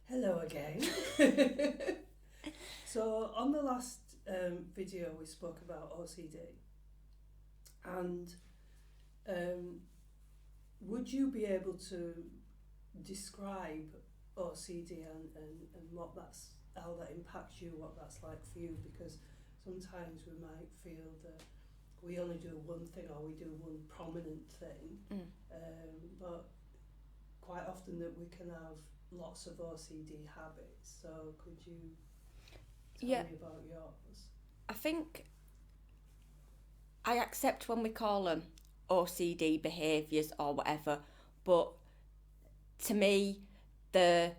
Hello again. So on the last video we spoke about OCD, and um, would you be able to describe OCD and what that's, how that impacts you, what that's like for you? Because sometimes we might feel that we only do one thing or we do one prominent thing, but quite often that we can have lots of OCD habits. So could you tell Yeah, me about yours? I think I accept when we call them OCD behaviours or whatever, but to me, the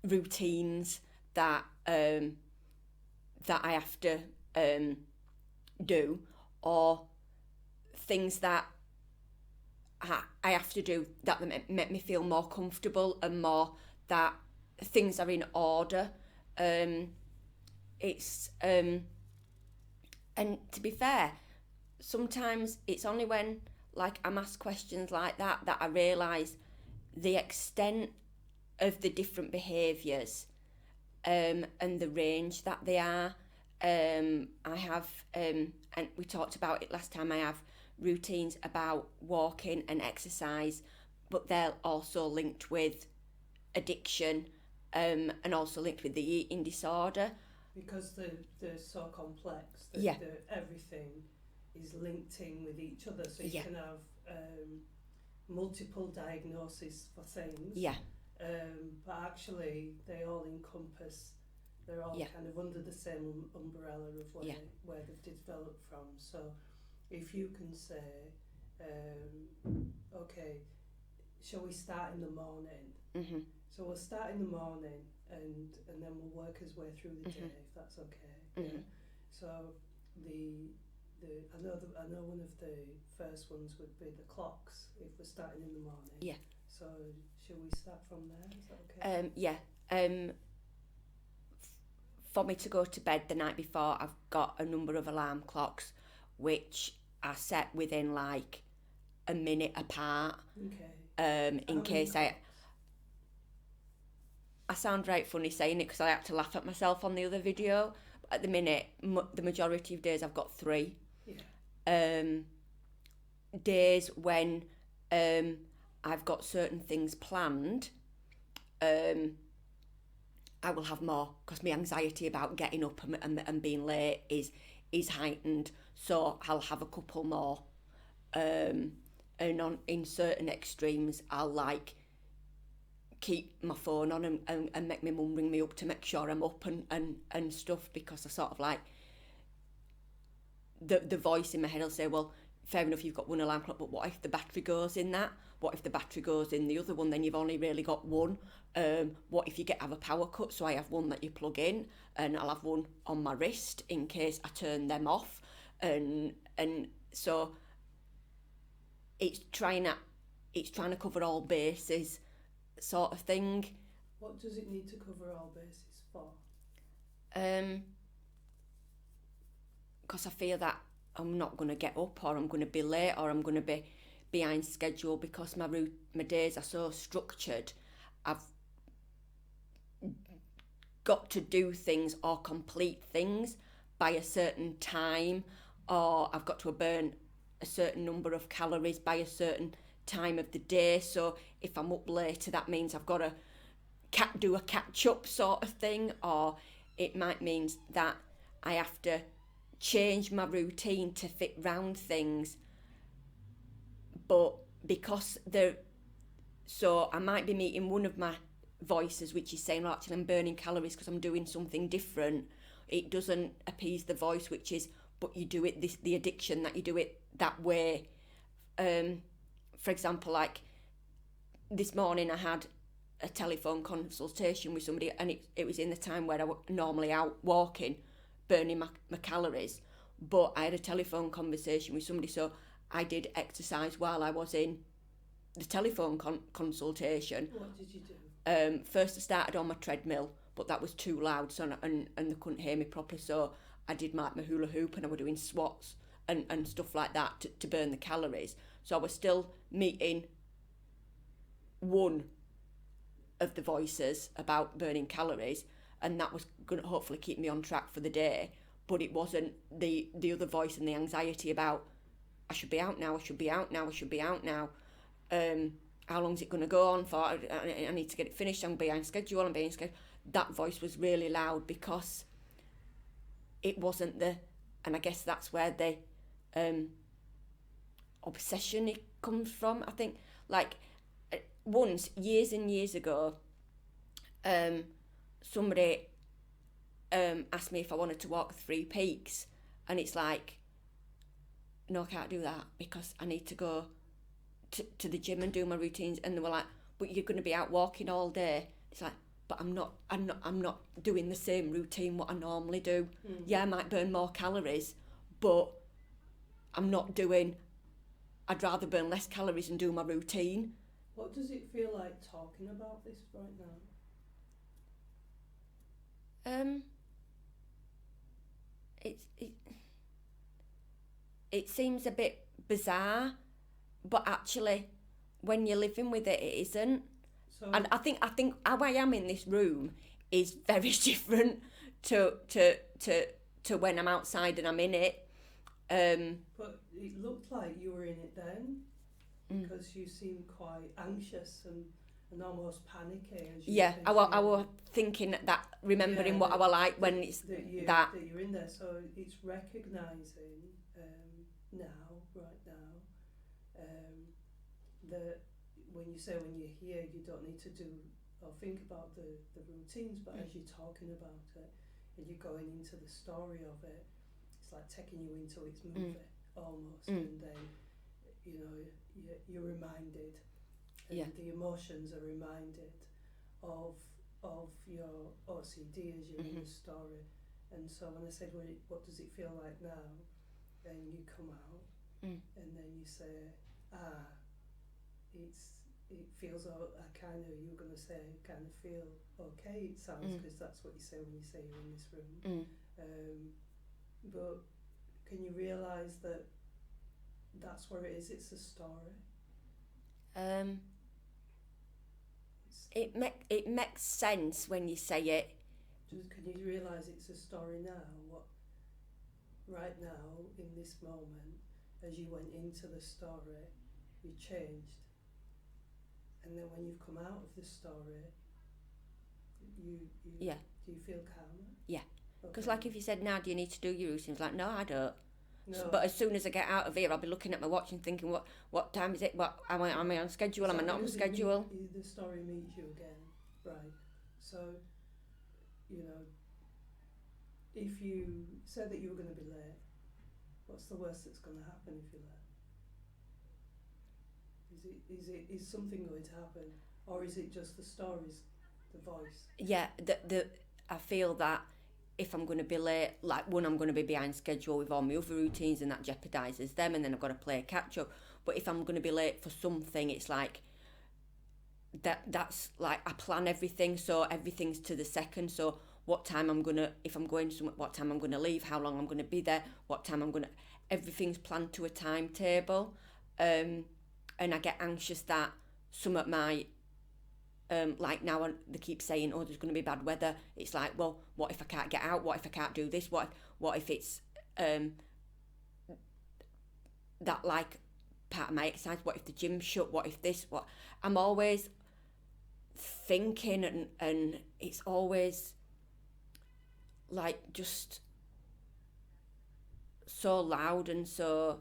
routines that I have to do, or things that I have to do that make me feel more comfortable and more that things are in order. Um, it's and to be fair, sometimes it's only when like I'm asked questions like that I realise the extent of the different behaviours and the range that they are. I have, and we talked about it last time, I have routines about walking and exercise, but they're also linked with addiction and also linked with the eating disorder. Because they're so complex that Yeah, everything is linked in with each other. So you yeah, can have multiple diagnoses for things, yeah, but actually they all encompass, they're all yeah, kind of under the same umbrella of yeah, where they've developed from. So if you can say, okay, shall we start in the morning? mhm, So we'll start in the morning and then we'll work his way through the day, mhm, if that's okay. Yeah. mhm, So I know one of the first ones would be the clocks if we're starting in the morning. yeah, So shall we start from there? Is that okay? yeah. Um, for me to go to bed the night before, I've got a number of alarm clocks which are set within like a minute apart. Okay. In How many case clocks? I sound right funny saying it because I had to laugh at myself on the other video. But at the minute, the majority of days I've got three. Yeah. Um, Days when um, I've got certain things planned, um, I will have more because my anxiety about getting up and being late is heightened. So I'll have a couple more. Um, and on in certain extremes, I'll like keep my phone on and make my mum ring me up to make sure I'm up and stuff because I sort of like the voice in my head will say, well, fair enough, you've got one alarm clock, but what if the battery goes in that? What if the battery goes in the other one? Then you've only really got one. What if you have a power cut? So I have one that you plug in, and I'll have one on my wrist in case I turn them off, and so it's trying to cover all bases, sort of thing. What does it need to cover all bases for? Um, because I fear that I'm not going to get up or I'm going to be late or I'm going to be behind schedule because my days are so structured. I've got to do things or complete things by a certain time, or I've got to burn a certain number of calories by a certain time of the day. So if I'm up later, that means I've got to do a catch up sort of thing, or it might mean that I have to change my routine to fit round things. But because so I might be meeting one of my voices which is saying, well, actually I'm burning calories because I'm doing something different. It doesn't appease the voice which is, but you do it the addiction that you do it that way. For example, like this morning I had a telephone consultation with somebody, and it was in the time where I was normally out walking, burning my calories, but I had a telephone conversation with somebody, so I did exercise while I was in the telephone consultation. What did you do? First I started on my treadmill, but that was too loud, so and they couldn't hear me properly, so I did my hula hoop and I was doing squats and stuff like that to burn the calories. So I was still meeting one of the voices about burning calories, and that was going to hopefully keep me on track for the day. But it wasn't the other voice and the anxiety about, I should be out now, I should be out now, I should be out now. How long's it going to go on for? I need to get it finished, I'm behind schedule, I'm behind schedule. That voice was really loud because it wasn't and I guess that's where the obsession it comes from. I think, like, once, years and years ago, somebody asked me if I wanted to walk 3 peaks, and it's like, no, I can't do that because I need to go to the gym and do my routines. And they were like, but you're going to be out walking all day. It's like, but I'm not doing the same routine what I normally do. Yeah, I might burn more calories, but I'm not doing, I'd rather burn less calories and do my routine. What does it feel like talking about this right now? It seems a bit bizarre, but actually, when you're living with it, it isn't. So, and I think how I am in this room is very different to when I'm outside and I'm in it. But it looked like you were in it then, because you seemed quite anxious and almost panicky. Yeah, I was thinking that, remembering what I was like when it's that you're in there. So it's recognising right now, that when you're here, you don't need to do or think about the routines, but as you're talking about it and you're going into the story of it, it's like taking you into its movie almost, and then you're reminded, and the emotions are reminded of your OCD as you're in the story. And so when I said, well, what does it feel like now, and you come out and then you say, it feels, you were going to say, kind of feel okay, it sounds, because that's what you say when you say you're in this room. But can you realise that that's where it is? It's a story. It makes sense when you say it. Can you realise it's a story now? What right now in this moment, as you went into the story, you changed, and then when you've come out of the story, you do you feel calmer? Yeah. Because like if you said, now do you need to do your routines? Like, no, I don't. No. But as soon as I get out of here, I'll be looking at my watch and thinking, what time is it? What am I on schedule? Am I not on schedule? The story meets you again, right? So, if you said that you were going to be late, what's the worst that's going to happen if you're late? Is something going to happen, or is it just the stories, the voice? Yeah, I feel that if I'm going to be late, like, one, I'm going to be behind schedule with all my other routines, and that jeopardises them, and then I've got to play catch up. But if I'm going to be late for something, it's like that's like I plan everything, so everything's to the second. So what time I'm going to, if I'm going somewhere, what time I'm going to leave, how long I'm going to be there, what time I'm going to, everything's planned to a timetable. And I get anxious that some of my like now they keep saying, oh, there's going to be bad weather. It's like, well, what if I can't get out? What if I can't do this? What if it's that, like, part of my exercise? What if the gym's shut? What if this? What? I'm always thinking, and it's always like just so loud and so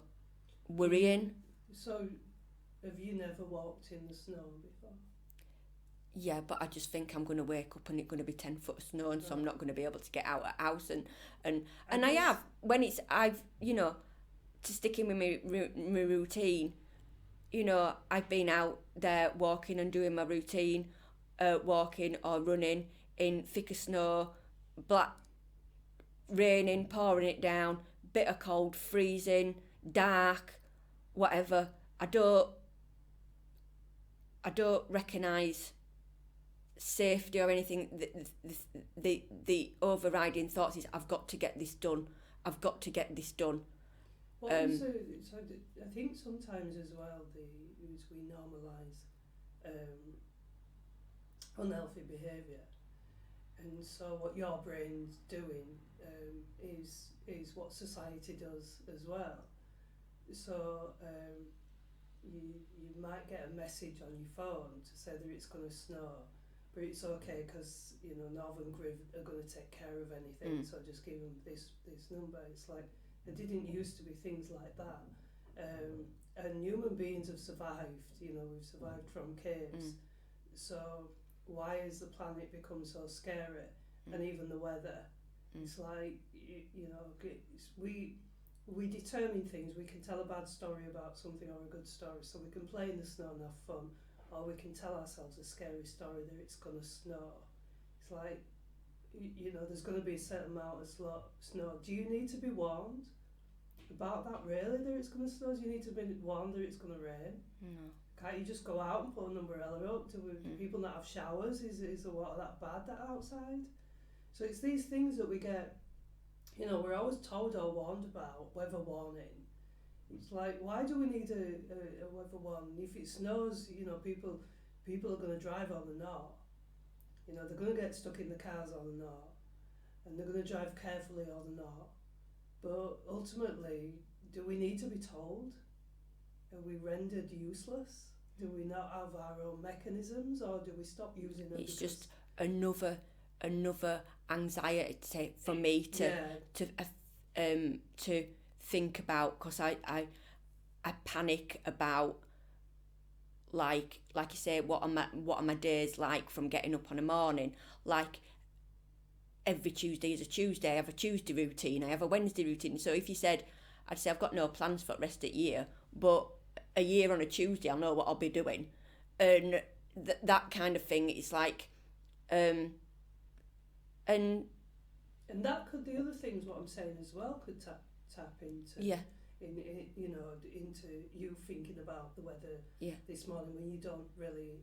worrying. So have you never walked in the snow before? Yeah, but I just think I'm going to wake up and it's going to be 10 foot of snow, and so I'm not going to be able to get out of the house. And I have, when it's, I've, to stick in with my routine, I've been out there walking and doing my routine, walking or running in thicker snow, raining, pouring it down, bitter cold, freezing, dark, whatever. I don't recognise safety or anything. The overriding thoughts is, I've got to get this done. I've got to get this done. Well, I think sometimes as well, we normalise unhealthy behaviour. And so what your brain's doing is what society does as well. So you might get a message on your phone to say that it's going to snow, but it's okay because Northern Grid are going to take care of anything. So just give them this number. It's like there didn't used to be things like that. And human beings have survived. We've survived from caves. So why has the planet become so scary? And even the weather. It's like we determine things. We can tell a bad story about something or a good story. So we can play in the snow and have fun, or we can tell ourselves a scary story that it's going to snow. It's like there's going to be a certain amount of snow. Do you need to be warned about that, really, that it's going to snow? Do you need to be warned that it's going to rain? No. Can't you just go out and put an umbrella up? Do people not have showers? Is the water that bad that outside? So it's these things that we get, we're always told or warned about, weather warning. It's like, why do we need a weather warning? If it snows, people are going to drive on the north. They're going to get stuck in the cars on the north, and they're going to drive carefully on the north. But ultimately, do we need to be told? Are we rendered useless? Do we not have our own mechanisms, or do we stop using them? It's just another anxiety for me to think about, because I panic about, like you say, what are my days like from getting up on a morning. Like every Tuesday is a Tuesday. I have a Tuesday routine, I have a Wednesday routine. So if you said, I'd say I've got no plans for the rest of the year, but a year on a Tuesday I'll know what I'll be doing. And that kind of thing. It's like and that could, the other things what I'm saying as well could tap into into you thinking about the weather this morning when you don't really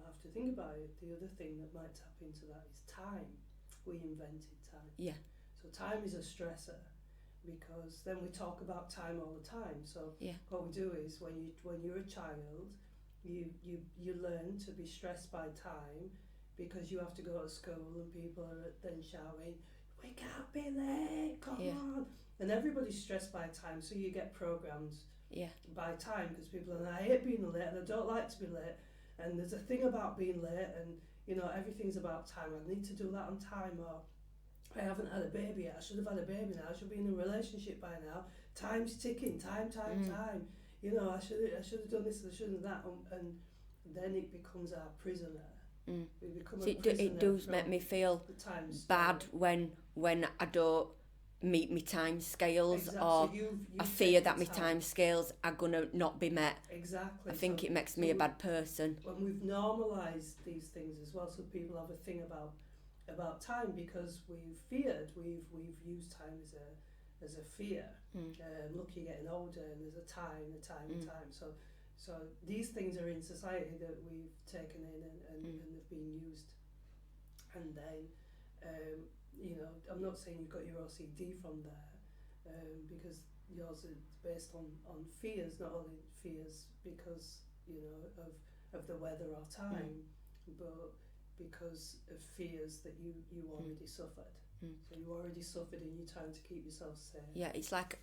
have to think about it. The other thing that might tap into that is time. We invented time. So time is a stressor, because then we talk about time all the time. So what we do is when you're a child, you learn to be stressed by time, because you have to go to school and people are then shouting, we can't be late, come on. And everybody's stressed by time, so you get programmed by time, because people are like, I hate being late and I don't like to be late, and there's a thing about being late, and everything's about time. I need to do that on time, or I haven't had a baby yet, I should have had a baby now, I should be in a relationship by now, time's ticking, time. I should have done this, I should have that, and then it becomes our prisoner. We become a prisoner. It does make me feel bad when I don't meet my time scales, or I fear that my time scales are going to not be met. Exactly. I think it makes me a bad person. When we've normalised these things as well, so people have a thing about time, because we've used time as a fear. Look, you're getting older and there's a time. So these things are in society that we've taken in and have been used. And then I'm not saying you've got your OCD from there, because yours is based on fears, not only fears because of the weather or time, but because of fears that you already suffered. So you already suffered and you're trying to keep yourself safe. Yeah, it's like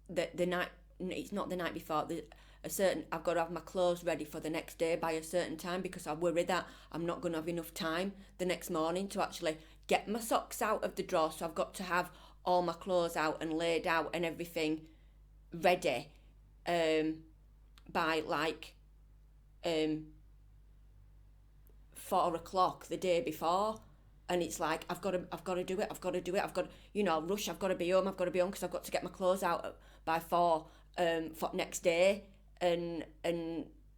the night. It's not the night before. I've got to have my clothes ready for the next day by a certain time, because I worry that I'm not going to have enough time the next morning to actually get my socks out of the drawer. So I've got to have all my clothes out and laid out and everything ready by 4 o'clock the day before. And it's like, I've got to do it. I've got to rush. I've got to be home because I've got to get my clothes out by 4 for next day. And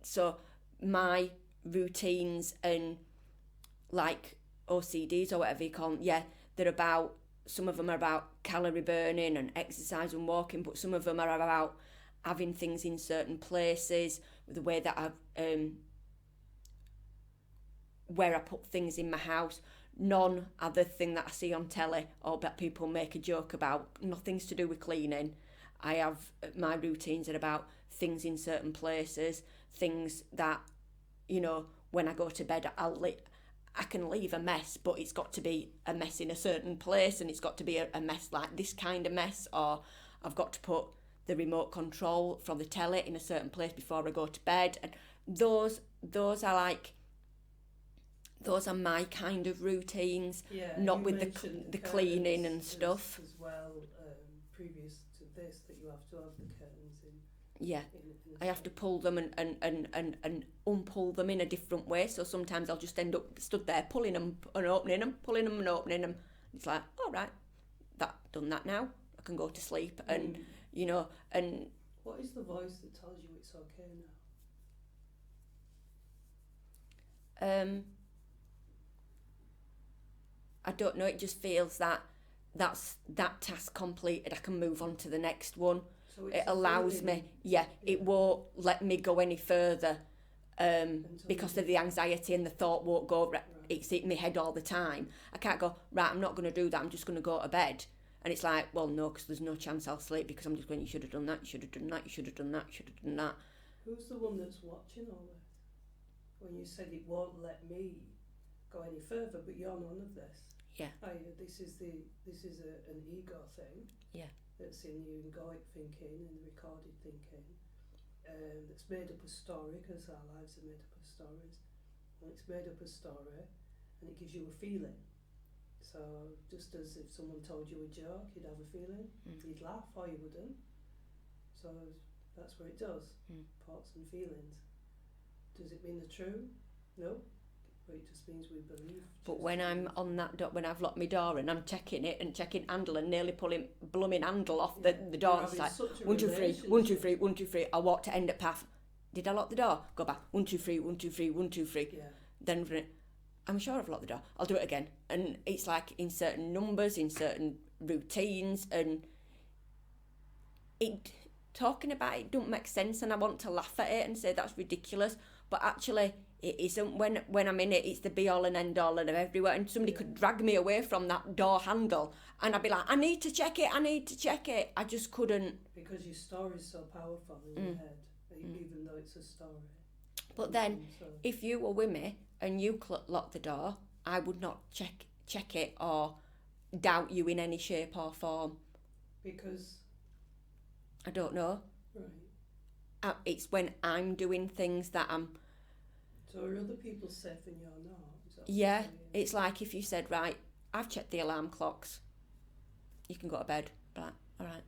so my routines and like OCDs or whatever you call them, they're about, some of them are about calorie burning and exercise and walking, but some of them are about having things in certain places, the way that where I put things in my house. None other thing that I see on telly or that people make a joke about. Nothing's to do with cleaning. I have my routines are about things in certain places, things that when I go to bed, I can leave a mess, but it's got to be a mess in a certain place, and it's got to be a mess like this kind of mess, or I've got to put the remote control from the telly in a certain place before I go to bed. And those are like, those are my kind of routines, not with the cleaning and stuff. As well, previous to this, that you have to have the curtains in. Yeah, I have to pull them and unpull them in a different way. So sometimes I'll just end up stood there pulling them and opening them, pulling them and opening them. It's like, all right, done that now. I can go to sleep, and you know. And what is the voice that tells you it's okay now? I don't know. It just feels that's that task completed. I can move on to the next one. So it allows me, it won't let me go any further because of the anxiety, and the thought won't go, it's in my head all the time. I can't go, right, I'm not going to do that, I'm just going to go to bed. And it's like, well, no, because there's no chance I'll sleep, because I'm just going, you should have done that, you should have done that, you should have done that, you should have done that. Who's the one that's watching all this? When you said it won't let me go any further, but you're none of this. Yeah. This is an ego thing. Yeah. That's in you, egoic thinking and recorded thinking, that's made up of story, because our lives are made up of stories, and it's made up of story, and it gives you a feeling. So just as if someone told you a joke, you'd have a feeling, you'd laugh or you wouldn't. So that's what it does, thoughts and feelings. Does it mean they're true? No. But it just means we believe. But when I'm on that when I've locked my door and I'm checking it and checking handle and nearly pulling blooming handle off the door, it's like 1, 2, 3, 1, 2, 3, 1, 2, 3. I walk to end at path. Did I lock the door? Go back. 1, 2, 3, 1, 2, 3, 1, 2, 3. Yeah. Then I'm sure I've locked the door. I'll do it again. And it's like in certain numbers, in certain routines, and talking about it don't make sense, and I want to laugh at it and say that's ridiculous, but actually it isn't. When I'm in it, it's the be all and end all and everywhere, and somebody could drag me away from that door handle and I'd be like, I need to check it. I just couldn't. Because your story's so powerful in your head, even though it's a story. But then, if you were with me and you locked the door, I would not check it or doubt you in any shape or form. Because? I don't know. Right. It's when I'm doing things that I'm... So are other people safe and you're not? Yeah, it's like if you said, right, I've checked the alarm clocks, you can go to bed. Like, all right.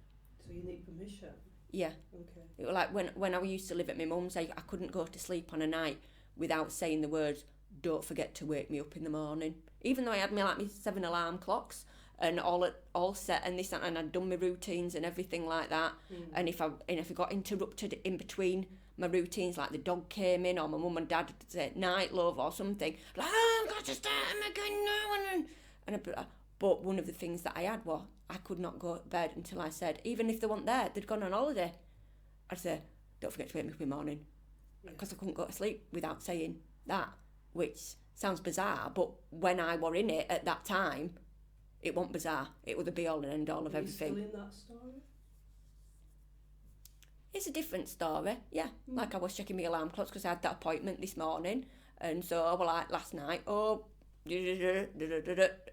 So you need permission? Yeah. Okay. It was like when I used to live at my mum's, I couldn't go to sleep on a night without saying the words, don't forget to wake me up in the morning. Even though I had my 7 alarm clocks and all set and this and I'd done my routines and everything like that. And if I got interrupted in between my routines, like the dog came in or my mum and dad said night love or something, like, oh, I've got to start again now. But one of the things that I had was I could not go to bed until I said, even if they weren't there, they'd gone on holiday, I'd say, don't forget to wake me up in the morning, because I couldn't go to sleep without saying that, which sounds bizarre, but when I were in it at that time, it wasn't bizarre. It was the be all and end all of everything. Are you still in that story? It's a different story, yeah. Like I was checking my alarm clocks because I had that appointment this morning, and so I was like last night,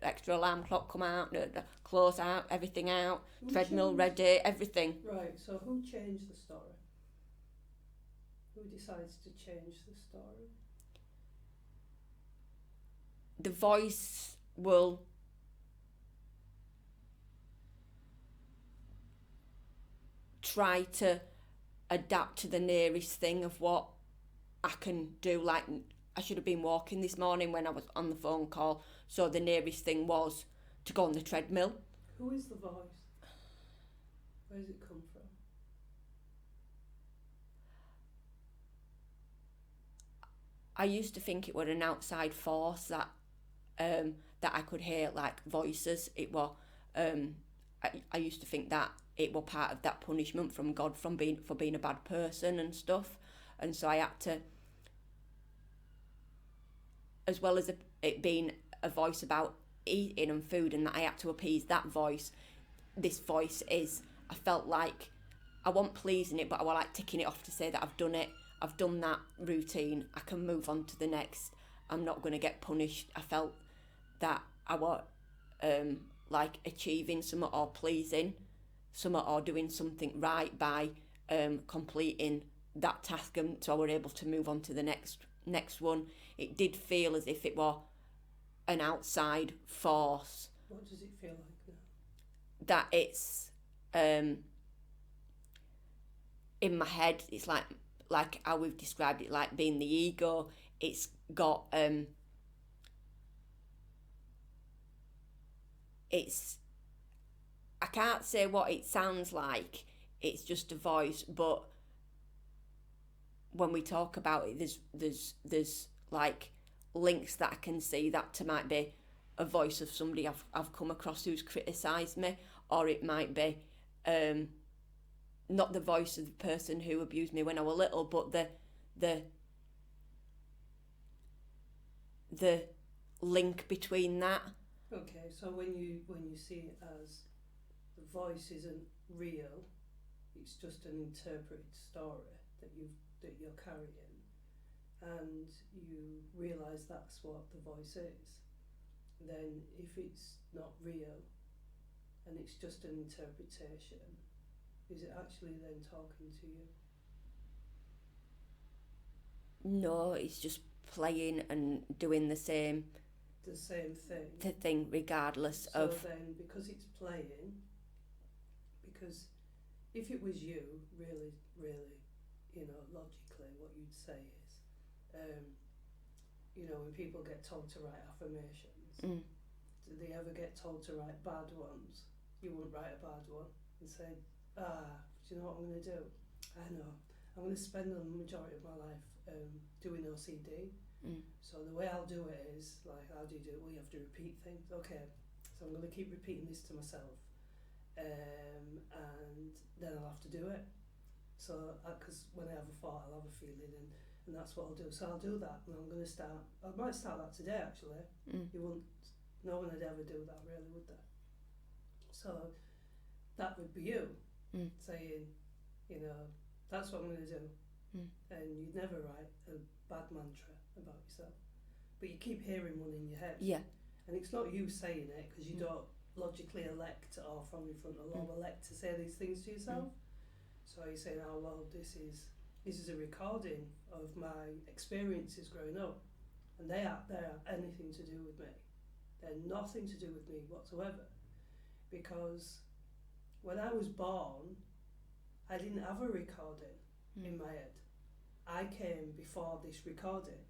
extra alarm clock come out, clothes out, everything out, treadmill ready, everything. Right, so who changed the story? Who decides to change the story? The voice will try to adapt to the nearest thing of what I can do. Like, I should have been walking this morning when I was on the phone call, so the nearest thing was to go on the treadmill. Who is the voice? Where does it come from? I used to think it was an outside force that I could hear, like voices. It was I used to think that it was part of that punishment from God for being a bad person and stuff, and so I had to, as well as it being a voice about eating and food, and that I had to appease that voice. This voice is, I felt like I wasn't pleasing it, but I was like ticking it off to say that I've done it. I've done that routine, I can move on to the next. I'm not going to get punished. I felt that I was like achieving something or pleasing something or doing something right by completing that task, and so I were able to move on to the next one. It did feel as if it were an outside force. What does it feel like now? That it's in my head. It's like how we've described it, like being the ego. It's got it's, I can't say what it sounds like. It's just a voice, but when we talk about it, there's like links that I can see that to might be a voice of somebody I've come across who's criticised me, or it might be not the voice of the person who abused me when I was little, but the link between that. Okay, so when you see it as the voice isn't real, it's just an interpreted story that you're carrying, and you realise that's what the voice is, then if it's not real and it's just an interpretation, is it actually then talking to you? No, it's just playing and doing the same thing regardless of. So then, because it's playing, because if it was you, really, logically, what you'd say is, when people get told to write affirmations, do they ever get told to write bad ones? You wouldn't write a bad one and say, do you know what I'm going to do? I know, I'm going to spend the majority of my life doing OCD. So the way I'll do it is, like, how do you do it? Well, you have to repeat things. Okay, so I'm going to keep repeating this to myself, and then I'll have to do it. So, because when I have a thought, I'll have a feeling, and that's what I'll do. So I'll do that, and I'm going to start. I might start that today, actually. You wouldn't. No one would ever do that, really, would they? So that would be you saying, that's what I'm going to do, and you'd never write a bad mantra about yourself, but you keep hearing one in your head. Yeah. And it's not you saying it, because you don't logically elect, or from your frontal lobe elect to say these things to yourself. So you're saying, oh well, this is a recording of my experiences growing up, and they are anything to do with me. They're nothing to do with me whatsoever, because when I was born, I didn't have a recording in my head. I came before this recording,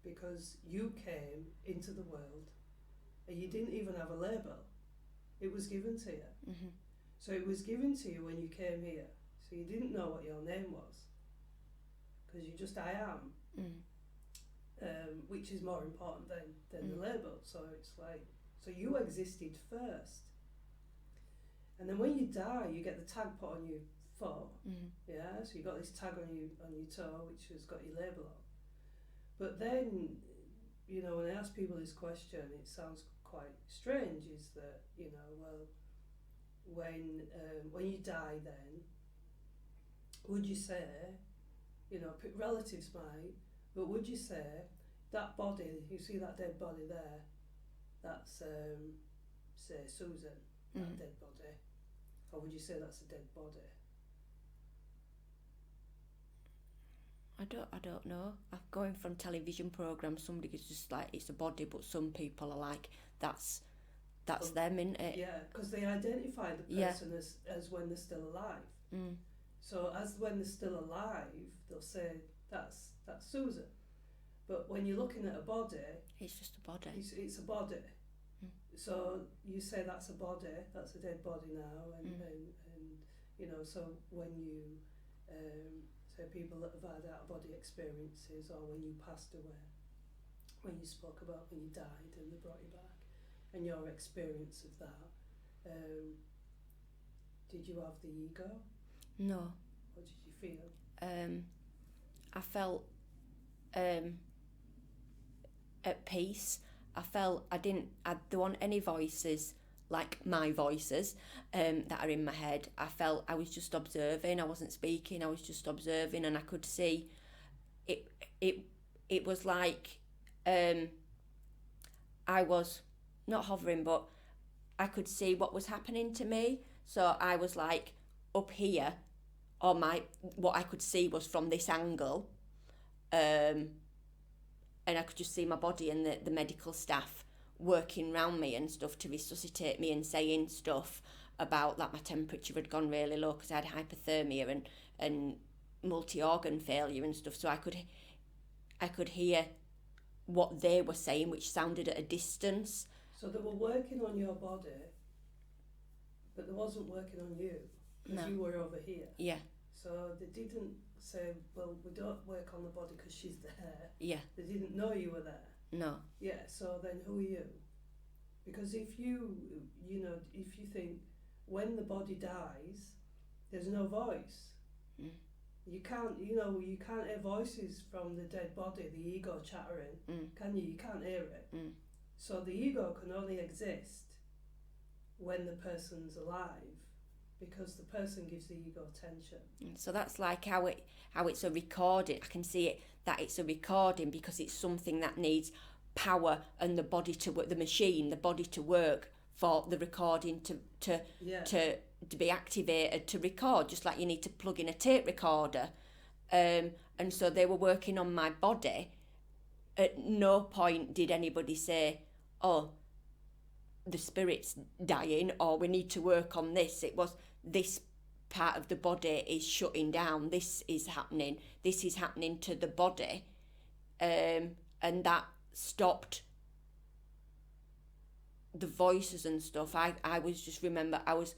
because you came into the world and you didn't even have a label. It was given to you. So it was given to you when you came here. So you didn't know what your name was, because you just, I am, which is more important than the label. So it's like, so you existed first. And then when you die, you get the tag put on your foot. Yeah, so you got this tag on your toe, which has got your label on. But then, when I ask people this question, it sounds quite strange, is that, well, when you die then, would you say, relatives might, but would you say that body, you see that dead body there, that's, say, Susan, that dead body, or would you say that's a dead body? I don't know. I'm going from television programs, somebody is just like, it's a body, but some people are like, that's them, isn't it? Yeah, because they identify the person as when they're still alive. So as when they're still alive, they'll say that's Susan. But when you're looking at a body, it's just a body. It's a body. So you say that's a body, that's a dead body now, and so when you say people that have had out-of-body experiences, or when you passed away, when you spoke about when you died and they brought you back, and your experience of that, did you have the ego? No. What did you feel? I felt at peace. I felt there weren't any voices like my voices that are in my head. I felt I was just observing. I wasn't speaking. I was just observing, and I could see it. It was like I was not hovering, but I could see what was happening to me. So I was like up here, or what I could see was from this angle, and I could just see my body and the medical staff working around me and stuff to resuscitate me and saying stuff about that my temperature had gone really low because I had hypothermia and multi-organ failure and stuff. So I could hear what they were saying, which sounded at a distance. So they were working on your body, but they wasn't working on you, because you were over here. Yeah. So they didn't say, well, we don't work on the body because she's there. Yeah. They didn't know you were there. No. Yeah, so then who are you? Because if you think when the body dies, there's no voice. Mm. You can't hear voices from the dead body, the ego chattering, can you? You can't hear it. Mm. So the ego can only exist when the person's alive, because the person gives the ego attention. So that's like how it's a recording. I can see it, that it's a recording, because it's something that needs power and the body to work, the body to work for the recording to be activated to record, just like you need to plug in a tape recorder. And so they were working on my body. At no point did anybody say, oh, the spirit's dying, or we need to work on this. It was, this part of the body is shutting down, this is happening to the body, and that stopped the voices and stuff. I was just, remember, I was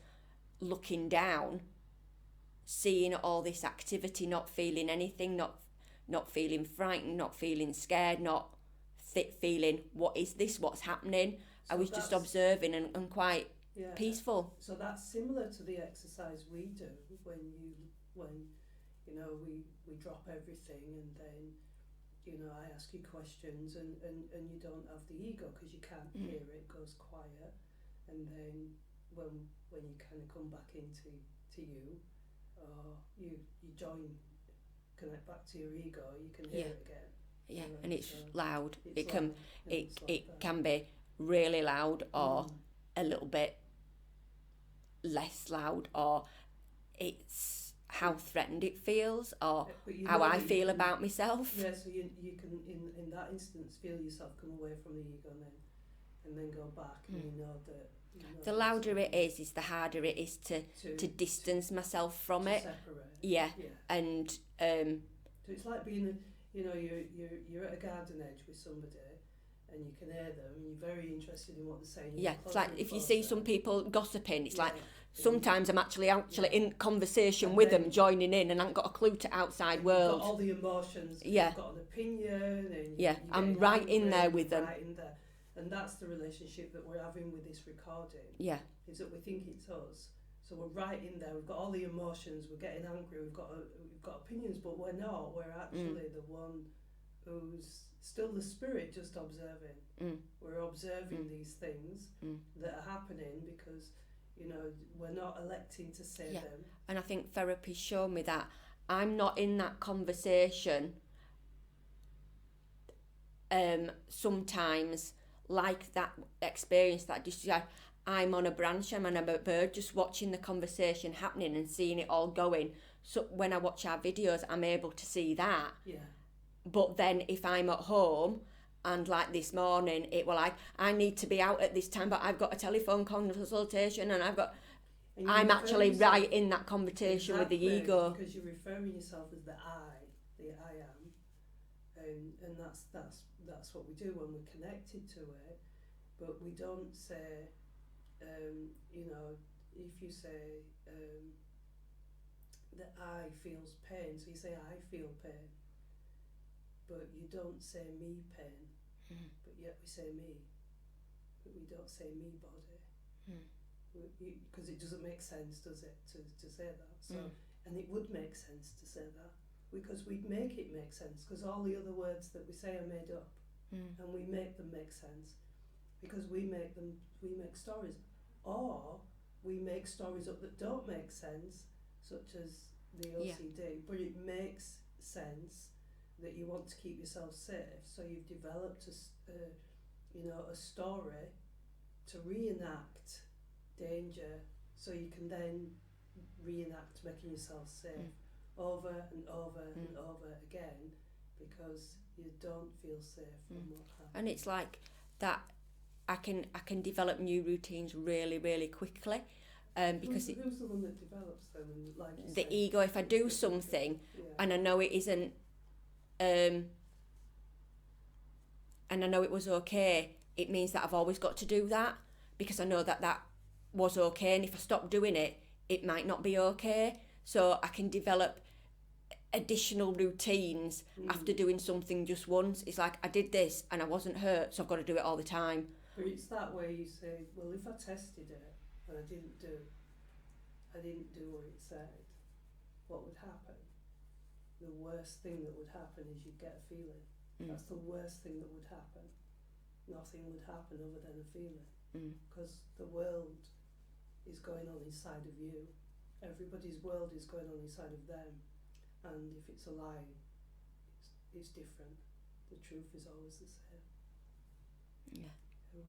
looking down, seeing all this activity, not feeling anything, not feeling frightened, not feeling scared, not feeling, what is this, what's happening. So I was just observing and quite peaceful. So that's similar to the exercise we do when we drop everything, and then I ask you questions, and you don't have the ego because you can't hear it, it goes quiet, and then when you kind of come back into you, or you connect back to your ego, you can hear it again. Yeah, and it's loud. It can be really loud, or a little bit less loud, or it's how threatened it feels, or how I feel about myself. Yeah, so you can in that instance feel yourself come away from the ego, and then go back, and you know that. The louder it is the harder it is to distance myself from it. Separate. Yeah. And so it's like being you're at a garden edge with somebody, and you can hear them, and you're very interested in what they're saying. Yeah, it's like if you see some people gossiping, it's like sometimes I'm actually in conversation with them, joining in, and I haven't got a clue to outside world. You've got all the emotions. Yeah. You've got an opinion, and I'm right in there with them. Right in there. And that's the relationship that we're having with this recording. Yeah. Is that we think it's us. So we're right in there. We've got all the emotions. We're getting angry. We've got opinions, but we're not. We're actually the one who's still the spirit, just observing. We're observing these things that are happening because we're not electing to say them. And I think therapy's shown me that I'm not in that conversation. Sometimes, like that experience that I'm on a branch, I'm on a bird, just watching the conversation happening and seeing it all going. So when I watch our videos, I'm able to see that. Yeah. But then if I'm at home, and like this morning, I need to be out at this time, but I've got a telephone consultation, and I'm actually right in that conversation with the ego. Because you're referring yourself as the I am, and that's what we do when we're connected to it. But we don't say, if you say the I feels pain, so you say I feel pain, but you don't say me pain, but yet we say me, but we don't say me body, because it doesn't make sense, does it, to say that? So, and it would make sense to say that, because we'd make it make sense, because all the other words that we say are made up, and we make them make sense, because we make stories or we make stories up that don't make sense, such as the OCD, but it makes sense that you want to keep yourself safe, so you've developed a story to reenact danger, so you can then reenact making yourself safe over and over and over again, because you don't feel safe from what happens. And it's like that. I can develop new routines really, really quickly, because who's the one that develops them? And like you the said, ego. If I do something and I know it isn't, and I know it was okay, it means that I've always got to do that, because I know that was okay, and if I stop doing it, it might not be okay. So I can develop additional routines after doing something just once. It's like, I did this and I wasn't hurt, so I've got to do it all the time. But it's that way you say, well, if I tested it and I didn't do what it said, what would happen? The worst thing that would happen is you'd get a feeling. That's the worst thing that would happen. Nothing would happen other than a feeling, because the world is going on inside of you. Everybody's world is going on inside of them, and if it's a lie, it's different. The truth is always the same. Yeah.